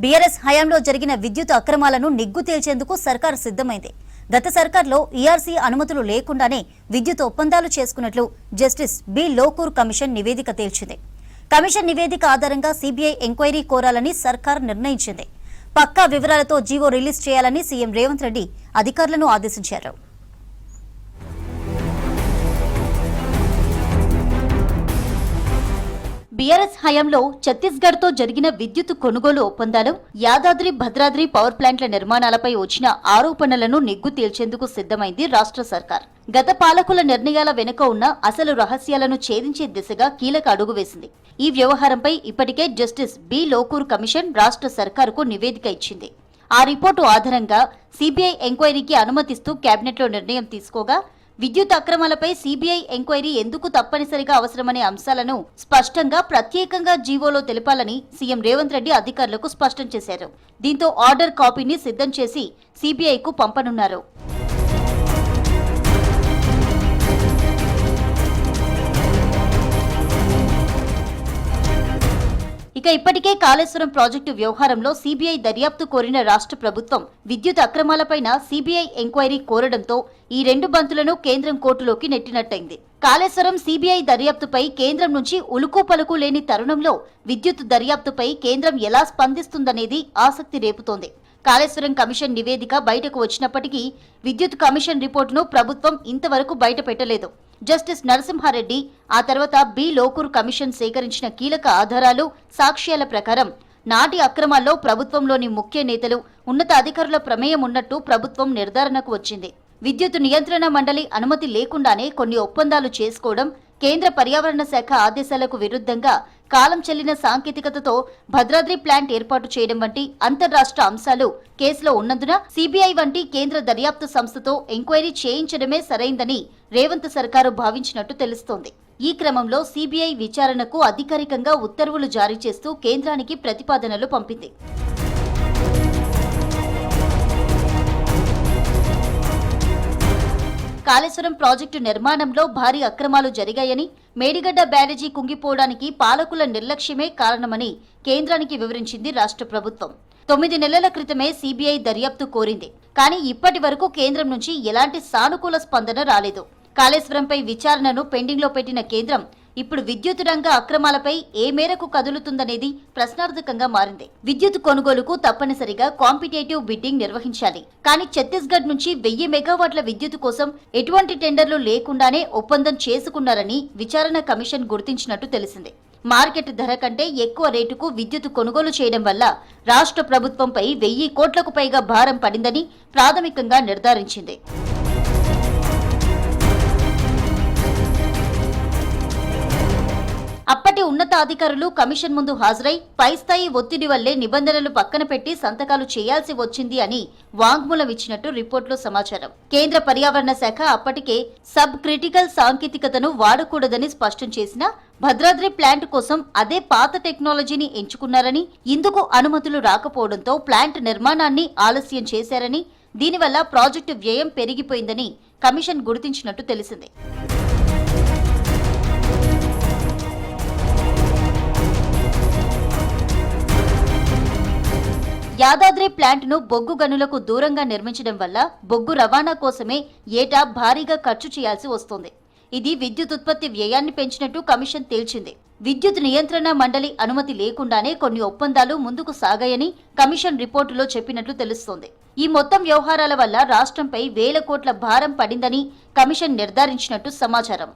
BRS హయాంలో జరిగిన విద్యుత్ అక్రమాలను నిగ్గు తేల్చేందుకు సర్కార్ సిద్ధమైంది. గత సర్కార్లో ఈఆర్సీ అనుమతులు లేకుండానే విద్యుత్ ఒప్పందాలు చేసుకున్నట్లు జస్టిస్ బి లోకూర్ కమిషన్ నివేదిక తేల్చింది. కమిషన్ నివేదిక ఆధారంగా సీబీఐ ఎంక్వైరీ కోరాలని సర్కార్ నిర్ణయించింది. పక్కా వివరాలతో జీవో రిలీజ్ చేయాలని సీఎం రేవంత్ రెడ్డి అధికారులను ఆదేశించారు. బీఆర్ఎస్ హయాంలో ఛత్తీస్గఢ్ తో జరిగిన విద్యుత్ కొనుగోలు ఒప్పందాలు, యాదాద్రి భద్రాద్రి పవర్ ప్లాంట్ల నిర్మాణాలపై వచ్చిన ఆరోపణలను నిగ్గు తేల్చేందుకు సిద్ధమైంది రాష్ట్ర సర్కార్. గత పాలకుల నిర్ణయాల వెనుక ఉన్న అసలు రహస్యాలను ఛేదించే దిశగా కీలక అడుగు వేసింది. ఈ వ్యవహారంపై ఇప్పటికే జస్టిస్ బి లోకూర్ కమిషన్ రాష్ట్ర సర్కారుకు నివేదిక ఇచ్చింది. ఆ రిపోర్టు ఆధారంగా సీబీఐ ఎంక్వైరీకి అనుమతిస్తూ కేబినెట్లో నిర్ణయం తీసుకోగా, విద్యుత్ అక్రమాలపై సీబీఐ ఎంక్వైరీ ఎందుకు తప్పనిసరిగా అవసరమనే అంశాలను స్పష్టంగా ప్రత్యేకంగా జీవోలో తెలపాలని సీఎం రేవంత్ రెడ్డి అధికారులకు స్పష్టం చేశారు. దీంతో ఆర్డర్ కాపీని సిద్ధం చేసి సీబీఐకు పంపనున్నారు. ఇక ఇప్పటికే కాళేశ్వరం ప్రాజెక్టు వ్యవహారంలో సీబీఐ దర్యాప్తు కోరిన రాష్ట్ర ప్రభుత్వం విద్యుత్ అక్రమాలపైన సీబీఐ ఎంక్వైరీ కోరడంతో ఈ రెండు బంతులను కేంద్రం కోర్టులోకి నెట్టినట్టయింది. కాళేశ్వరం సీబీఐ దర్యాప్తుపై కేంద్రం నుంచి ఉలుకు పలుకు లేని తరుణంలో విద్యుత్ దర్యాప్తుపై కేంద్రం ఎలా స్పందిస్తుందనేది ఆసక్తి రేపుతోంది. కాళేశ్వరం కమిషన్ నివేదిక బయటకు వచ్చినప్పటికీ విద్యుత్ కమిషన్ రిపోర్టును ప్రభుత్వం ఇంతవరకు బయట పెట్టలేదు. జస్టిస్ నరసింహారెడ్డి, ఆ తర్వాత బి లోకూర్ కమిషన్ సేకరించిన కీలక ఆధారాలు, సాక్ష్యాల ప్రకారం నాటి అక్రమాల్లో ప్రభుత్వంలోని ముఖ్య నేతలు, ఉన్నత అధికారుల ప్రమేయం ఉన్నట్టు ప్రభుత్వం నిర్ధారణకు వచ్చింది. విద్యుత్ నియంత్రణ మండలి అనుమతి లేకుండానే కొన్ని ఒప్పందాలు చేసుకోవడం, కేంద్ర పర్యావరణ శాఖ ఆదేశాలకు విరుద్ధంగా కాలం చెల్లిన సాంకేతికతతో భద్రాద్రి ప్లాంట్ ఏర్పాటు చేయడం వంటి అంతర్రాష్ట్ర అంశాలు కేసులో ఉన్నందున సీబీఐ వంటి కేంద్ర దర్యాప్తు సంస్థతో ఎంక్వైరీ చేయించడమే సరైందని రేవంత్ సర్కారు భావించినట్టు తెలుస్తోంది. ఈ క్రమంలో సీబీఐ విచారణకు అధికారికంగా ఉత్తర్వులు జారీ చేస్తూ కేంద్రానికి ప్రతిపాదనలు పంపింది. కాళేశ్వరం ప్రాజెక్టు నిర్మాణంలో భారీ అక్రమాలు జరిగాయని, మేడిగడ్డ బ్యారేజీ కుంగిపోవడానికి పాలకుల నిర్లక్ష్యమే కారణమని కేంద్రానికి వివరించింది రాష్ట్ర ప్రభుత్వం. 9 నెలల క్రితమే సీబీఐ దర్యాప్తు కోరింది. కానీ ఇప్పటి వరకు కేంద్రం నుంచి ఎలాంటి సానుకూల స్పందన రాలేదు. కాళేశ్వరంపై విచారణను పెండింగ్లో పెట్టిన కేంద్రం ఇప్పుడు విద్యుత్ రంగ అక్రమాలపై ఏ మేరకు కదులుతుందనేది ప్రశ్నార్థకంగా మారింది. విద్యుత్ కొనుగోలుకు తప్పనిసరిగా కాంపిటేటివ్ బిడ్డింగ్ నిర్వహించాలి. కానీ ఛత్తీస్గఢ్ నుంచి 1000 మెగావాట్ల విద్యుత్ కోసం ఎటువంటి టెండర్లు లేకుండానే ఒప్పందం చేసుకున్నారని విచారణ కమిషన్ గుర్తించినట్టు తెలిసింది. మార్కెట్ ధర కంటే ఎక్కువ రేటుకు విద్యుత్ కొనుగోలు చేయడం వల్ల రాష్ట్ర ప్రభుత్వంపై 1000 కోట్లకు పైగా భారం పడిందని ప్రాథమికంగా నిర్ధారించింది. అప్పటి ఉన్నతాధికారులు కమిషన్ ముందు హాజరై పై స్థాయి ఒత్తిడి వల్లే నిబంధనలు పక్కన పెట్టి సంతకాలు చేయాల్సి వచ్చింది అని వాంగ్మూలం ఇచ్చినట్టు రిపోర్టులో సమాచారం. కేంద్ర పర్యావరణ శాఖ అప్పటికే సబ్ క్రిటికల్ సాంకేతికతను వాడకూడదని స్పష్టం చేసినా భద్రాద్రి ప్లాంట్ కోసం అదే పాత టెక్నాలజీని ఎంచుకున్నారని, ఇందుకు అనుమతులు రాకపోవడంతో ప్లాంట్ నిర్మాణాన్ని ఆలస్యం చేశారని, దీనివల్ల ప్రాజెక్టు వ్యయం పెరిగిపోయిందని కమిషన్ గుర్తించినట్టు తెలిసింది. యాదాద్రి ప్లాంట్ను బొగ్గు గనులకు దూరంగా నిర్మించడం వల్ల బొగ్గు రవాణా కోసమే ఏటా భారీగా ఖర్చు చేయాల్సి వస్తోంది. ఇది విద్యుత్ ఉత్పత్తి వ్యయాన్ని పెంచినట్టు కమిషన్ తేల్చింది. విద్యుత్ నియంత్రణ మండలి అనుమతి లేకుండానే కొన్ని ఒప్పందాలు ముందుకు సాగాయని కమిషన్ రిపోర్టులో చెప్పినట్లు తెలుస్తోంది. ఈ మొత్తం వ్యవహారాల వల్ల రాష్ట్రంపై 1000 కోట్ల భారం పడిందని కమిషన్ నిర్ధారించినట్టు సమాచారం.